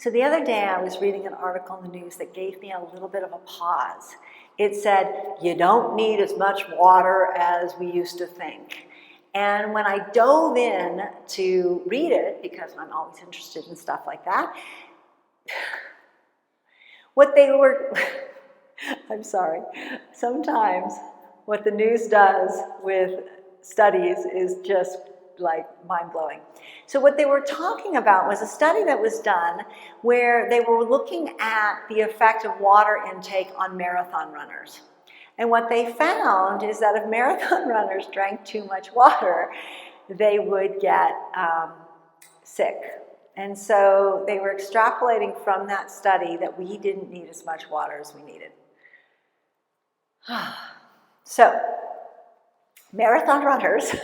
So the other day I was reading an article in the news that gave me a little bit of a pause. It said, you don't need as much water as we used to think. And when I dove in to read it, because I'm always interested in stuff like that, what they were, I'm sorry, sometimes what the news does with studies is just like mind-blowing. So what they were talking about was a study that was done where they were looking at the effect of water intake on marathon runners. And what they found is that if marathon runners drank too much water, they would get sick. And so they were extrapolating from that study that we didn't need as much water as we needed. So, marathon runners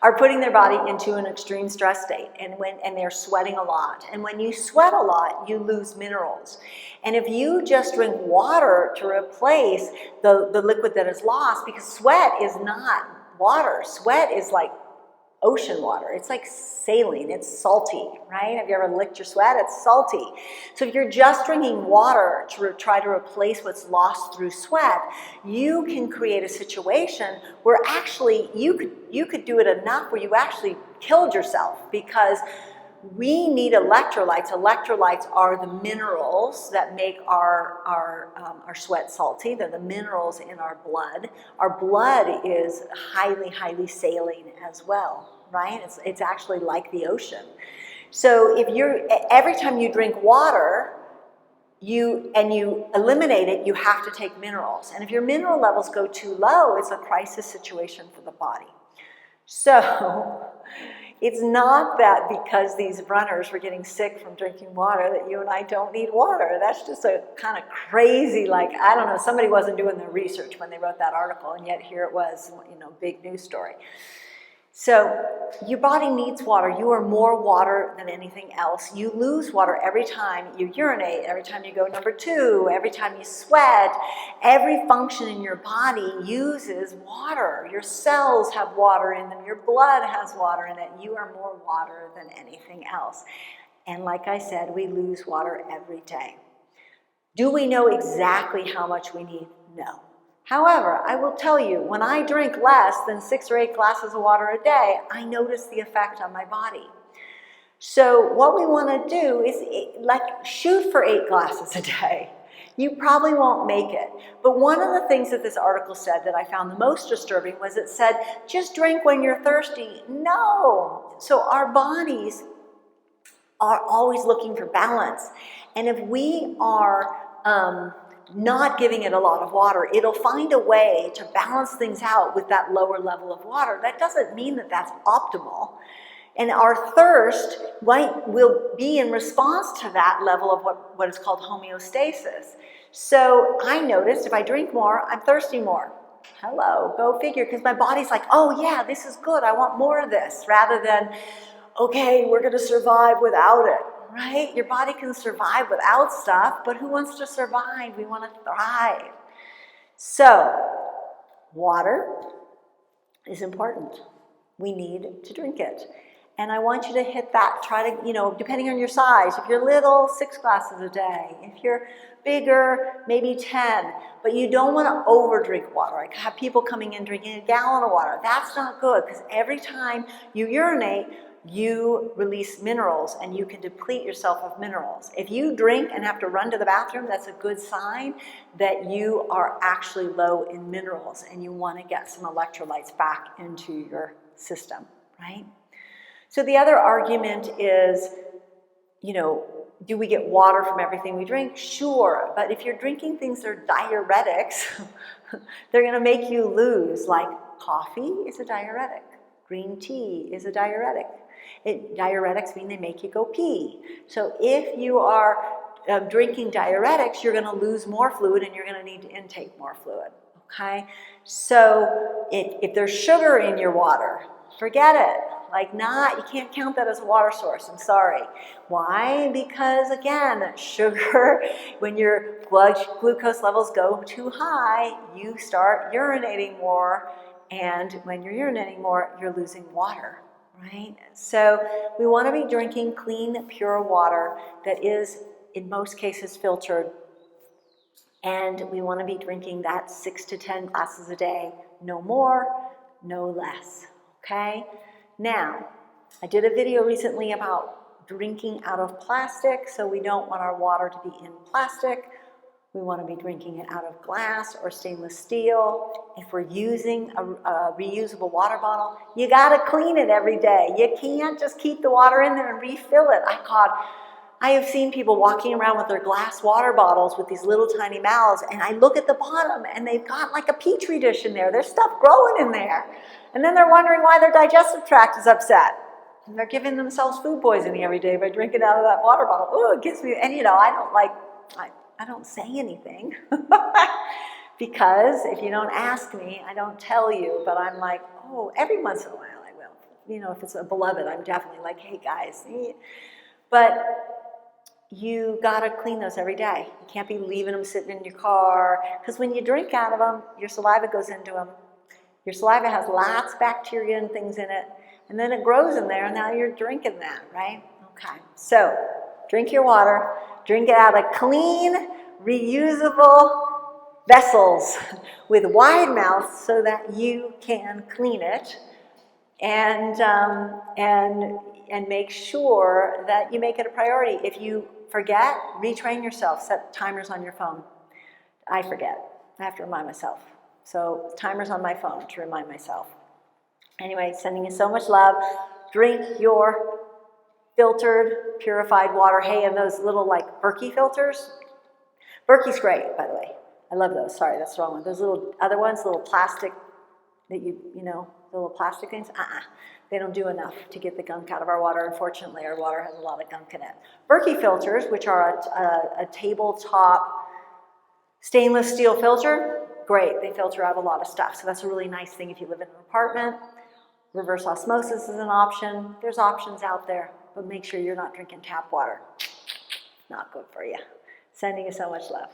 are putting their body into an extreme stress state, and they're sweating a lot. And when you sweat a lot, you lose minerals. And if you just drink water to replace the liquid that is lost, because sweat is not water, sweat is like ocean water. It's like saline, it's salty, right? Have you ever licked your sweat? It's salty. So if you're just drinking water to try to replace what's lost through sweat, you can create a situation where actually you could do it enough where you actually killed yourself, because we need electrolytes. Electrolytes are the minerals that make our sweat salty. They're the minerals in our blood. Our blood is highly, highly saline as well, right? It's actually like the ocean. So every time you drink water, you eliminate it, you have to take minerals. And if your mineral levels go too low, it's a crisis situation for the body. So it's not that because these runners were getting sick from drinking water that you and I don't need water. That's just a kind of crazy, like, I don't know, somebody wasn't doing their research when they wrote that article, and yet here it was, big news story. So your body needs water. You are more water than anything else. You lose water every time you urinate, every time you go number 2, every time you sweat. Every function in your body uses water. Your cells have water in them. Your blood has water in it. You are more water than anything else. And like I said, we lose water every day. Do we know exactly how much we need? No. However, I will tell you, when I drink less than 6 or 8 glasses of water a day, I notice the effect on my body. So what we want to do is shoot for 8 glasses a day. You probably won't make it. But one of the things that this article said that I found the most disturbing was it said, just drink when you're thirsty. No. So our bodies are always looking for balance. And if we are not giving it a lot of water, it'll find a way to balance things out with that lower level of water. That doesn't mean that that's optimal. And our thirst will be in response to that level of what is called homeostasis. So I noticed if I drink more, I'm thirsty more. Hello, go figure, because my body's like, oh yeah, this is good, I want more of this, rather than, okay, we're going to survive without it. Right? Your body can survive without stuff, but who wants to survive? We want to thrive. So, water is important. We need to drink it. And I want you to hit that, try to, depending on your size. If you're little, 6 glasses a day. If you're bigger, maybe 10. But you don't want to overdrink water. I have people coming in drinking a gallon of water. That's not good, because every time you urinate, you release minerals, and you can deplete yourself of minerals. If you drink and have to run to the bathroom, that's a good sign that you are actually low in minerals, and you want to get some electrolytes back into your system, right? So the other argument is, do we get water from everything we drink? Sure, but if you're drinking things that are diuretics, they're going to make you lose, like coffee is a diuretic. Green tea is a diuretic. Diuretics mean they make you go pee. So if you are drinking diuretics, you're going to lose more fluid, and you're going to need to intake more fluid. Okay? So if there's sugar in your water, forget it. You can't count that as a water source. I'm sorry. Why? Because again, sugar, when your blood glucose levels go too high, you start urinating more. And when you're urinating more, you're losing water, right? So we want to be drinking clean, pure water that is, in most cases, filtered. And we want to be drinking that 6 to 10 glasses a day, no more, no less, okay? Now, I did a video recently about drinking out of plastic, so we don't want our water to be in plastic. We want to be drinking it out of glass or stainless steel. If we're using a reusable water bottle, you got to clean it every day. You can't just keep the water in there and refill it. I have seen people walking around with their glass water bottles with these little tiny mouths, and I look at the bottom and they've got like a petri dish in there. There's stuff growing in there. And then they're wondering why their digestive tract is upset. And they're giving themselves food poisoning every day by drinking out of that water bottle. Oh, it gives me, and you know, I don't say anything because if you don't ask me, I don't tell you, but I'm like, oh, every once in a while I will. You know, if it's a beloved, I'm definitely like, hey guys. But you gotta clean those every day. You can't be leaving them sitting in your car, because when you drink out of them, your saliva goes into them. Your saliva has lots of bacteria and things in it, and then it grows in there, and now you're drinking that, right? Okay, so drink your water, drink it out of clean, reusable vessels with wide mouths so that you can clean it, and make sure that you make it a priority. If you forget, retrain yourself, set timers on your phone. I forget, I have to remind myself. So timers on my phone to remind myself. Anyway, sending you so much love. Drink your filtered, purified water. Hey, and those little like Berkey filters. Berkey's great, by the way. I love those. Sorry, that's the wrong one. Those little other ones, little plastic that you know, the little plastic things. They don't do enough to get the gunk out of our water. Unfortunately, our water has a lot of gunk in it. Berkey filters, which are a tabletop stainless steel filter, great. They filter out a lot of stuff. So that's a really nice thing if you live in an apartment. Reverse osmosis is an option. There's options out there, but make sure you're not drinking tap water. Not good for you. Sending you so much love.